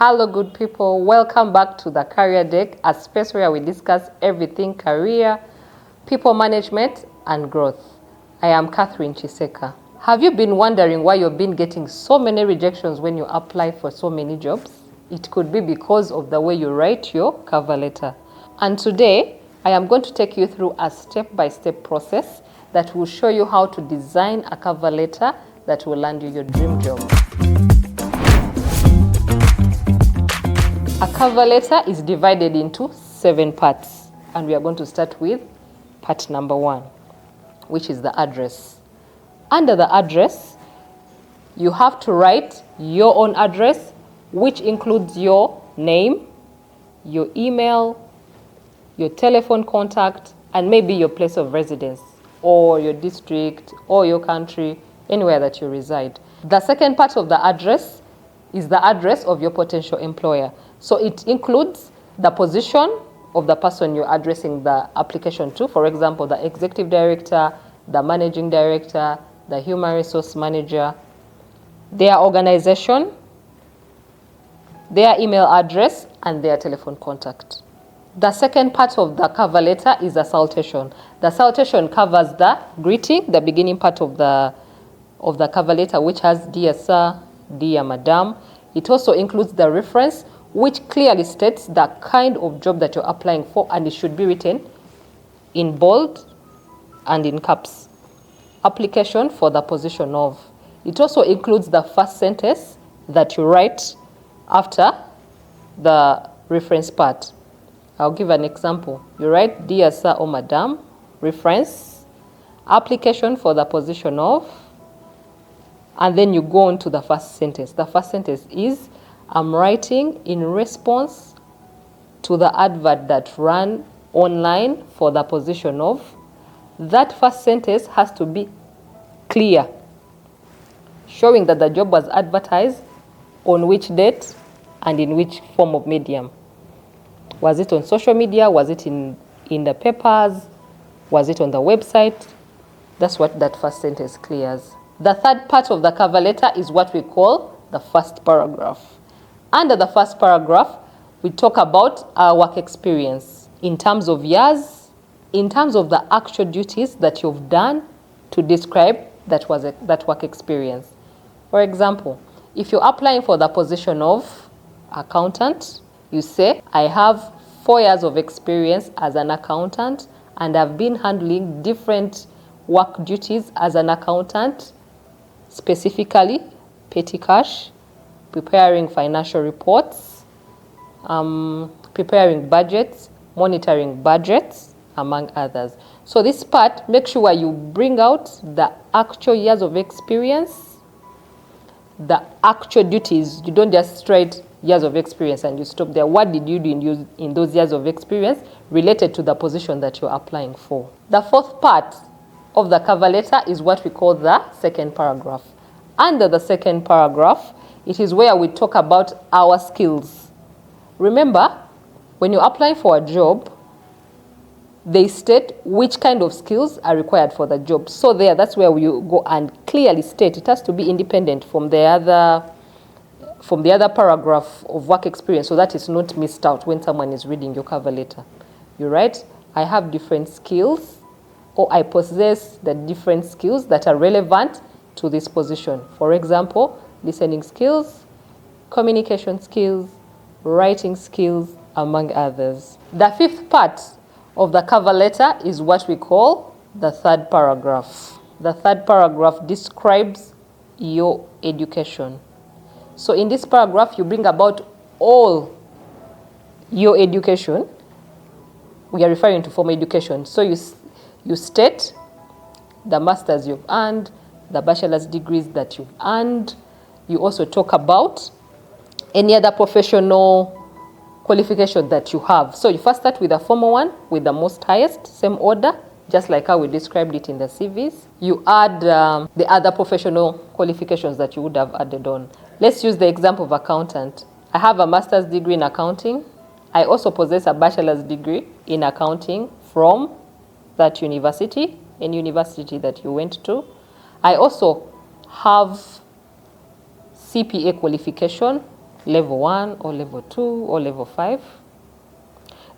Hello, good people. Welcome back to the Career Deck, a space where we discuss everything career, people management, and growth. I am Catherine.N.Kisekka. Have you been wondering why you've been getting so many rejections when you apply for so many jobs? It could be because of the way you write your cover letter. And today, I am going to take you through a step-by-step process that will show you how to design a cover letter that will land you your dream job. A cover letter is divided into 7 parts, and we are going to start with part number 1, which is the address. Under the address, you have to write your own address, which includes your name, your email, your telephone contact, and maybe your place of residence, or your district, or your country, anywhere that you reside. The second part of the address is the address of your potential employer. So it includes the position of the person you're addressing the application to. For example, the executive director, the managing director, the human resource manager, their organization, their email address, and their telephone contact. The second part of the cover letter is the salutation. The salutation covers the greeting, the beginning part of the cover letter, which has dear sir, dear madam. It also includes the reference, which clearly states the kind of job that you're applying for, and it should be written in bold and in caps. Application for the position of. It also includes the first sentence that you write after the reference part. I'll give an example. You write, dear sir or madam, reference, application for the position of, and then you go on to the first sentence. The first sentence is, I'm writing in response to the advert that ran online for the position of. That first sentence has to be clear, showing that the job was advertised on which date and in which form of medium. Was it on social media? Was it in the papers? Was it on the website? That's what that first sentence clears. The third part of the cover letter is what we call the first paragraph. Under the first paragraph, we talk about our work experience in terms of years, in terms of the actual duties that you've done to describe that work experience. For example, if you're applying for the position of accountant, you say, I have 4 years of experience as an accountant, and I've been handling different work duties as an accountant, specifically petty cash, preparing financial reports, preparing budgets, monitoring budgets, among others. So this part, make sure you bring out the actual years of experience, the actual duties. You don't just write years of experience and you stop there. What did you do in those years of experience related to the position that you're applying for? The fourth part of the cover letter is what we call the second paragraph. Under the second paragraph, it is where we talk about our skills. Remember, when you apply for a job, they state which kind of skills are required for the job. So that's where you go and clearly state. It has to be independent from the other paragraph of work experience, so that it's not missed out when someone is reading your cover letter. You write, I have different skills, or I possess the different skills that are relevant to this position. For example, listening skills, communication skills, writing skills, among others. The fifth part of the cover letter is what we call the third paragraph. The third paragraph describes your education. So in this paragraph, you bring about all your education. We are referring to formal education. So you state the master's you've earned, the bachelor's degrees that you've earned. You also talk about any other professional qualification that you have. So you first start with the formal one, with the most highest, same order, just like how we described it in the CVs. You add the other professional qualifications that you would have added on. Let's use the example of accountant. I have a master's degree in accounting. I also possess a bachelor's degree in accounting from that university, any university that you went to. I also have CPA qualification level 1 or level 2 or level 5.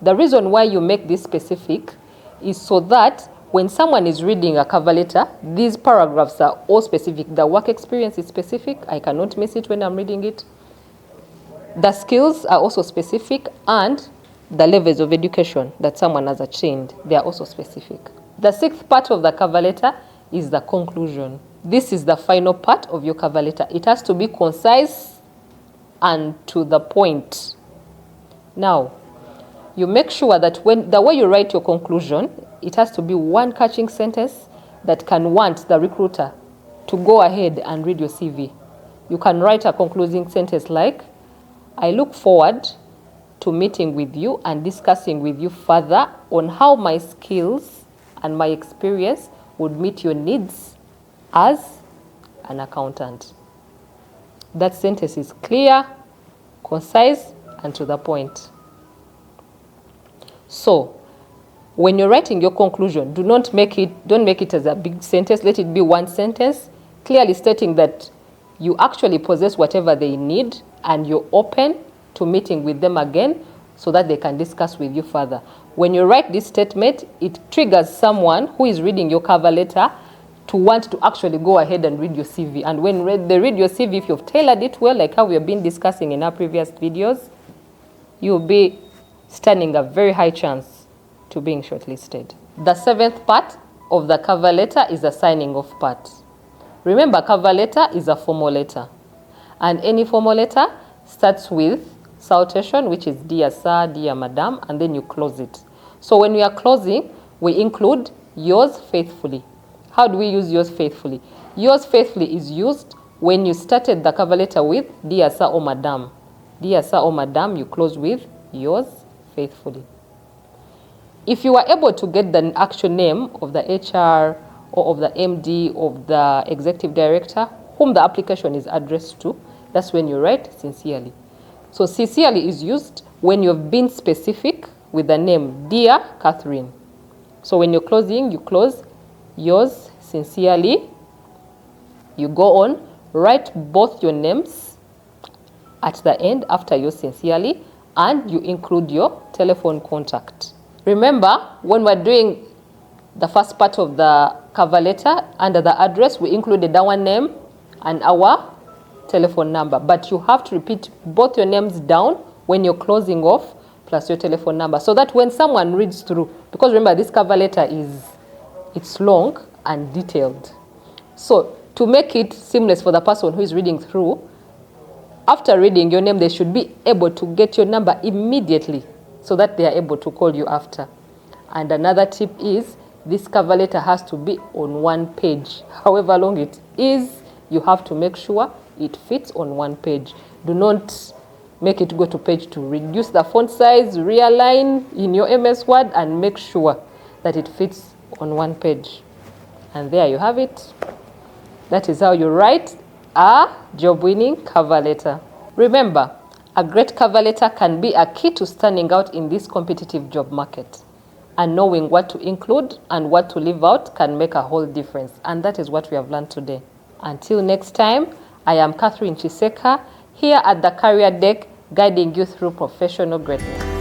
The reason why you make this specific is so that when someone is reading a cover letter, these paragraphs are all specific. The work experience is specific. I cannot miss it when I'm reading it. The skills are also specific, and the levels of education that someone has achieved, they are also specific. The sixth part of the cover letter is the conclusion. This is the final part of your cover letter. It has to be concise and to the point. Now, you make sure that when the way you write your conclusion, it has to be one catching sentence that can want the recruiter to go ahead and read your CV. You can write a concluding sentence like, I look forward to meeting with you and discussing with you further on how my skills and my experience would meet your needs as an accountant. That sentence is clear, concise, and to the point. So, when you're writing your conclusion, don't make it as a big sentence. Let it be one sentence, clearly stating that you actually possess whatever they need and you're open to meeting with them again so that they can discuss with you further. When you write this statement, it triggers someone who is reading your cover letter to want to actually go ahead and read your CV. And when they read your CV, if you've tailored it well, like how we have been discussing in our previous videos, you'll be standing a very high chance to being shortlisted. The seventh part of the cover letter is the signing off part. Remember, cover letter is a formal letter, and any formal letter starts with salutation, which is dear sir, dear madam, and then you close it. So when we are closing, we include yours faithfully. How do we use yours faithfully? Yours faithfully is used when you started the cover letter with dear sir or madam. Dear sir or madam, you close with yours faithfully. If you are able to get the actual name of the HR or of the MD, of the executive director, whom the application is addressed to, that's when you write sincerely. So sincerely is used when you've been specific with the name, dear Catherine. So when you're closing, you close yours sincerely. You go on, write both your names at the end after yours sincerely, and you include your telephone contact. Remember, when we're doing the first part of the cover letter, under the address, we included our name and our telephone number. But you have to repeat both your names down when you're closing off, plus your telephone number, so that when someone reads through, because remember, this cover letter it's long and detailed. So to make it seamless for the person who is reading through, after reading your name, they should be able to get your number immediately so that they are able to call you after. And another tip is, this cover letter has to be on one page. However long it is, you have to make sure it fits on one page. Do not make it go to page 2. Reduce the font size, realign in your MS Word, and make sure that it fits on one page. And there you have it. That is how you write a job-winning cover letter. Remember, a great cover letter can be a key to standing out in this competitive job market. And knowing what to include and what to leave out can make a whole difference. And that is what we have learned today. Until next time, I am Catherine.N.Kisekka, here at the Career Deck, guiding you through professional greatness.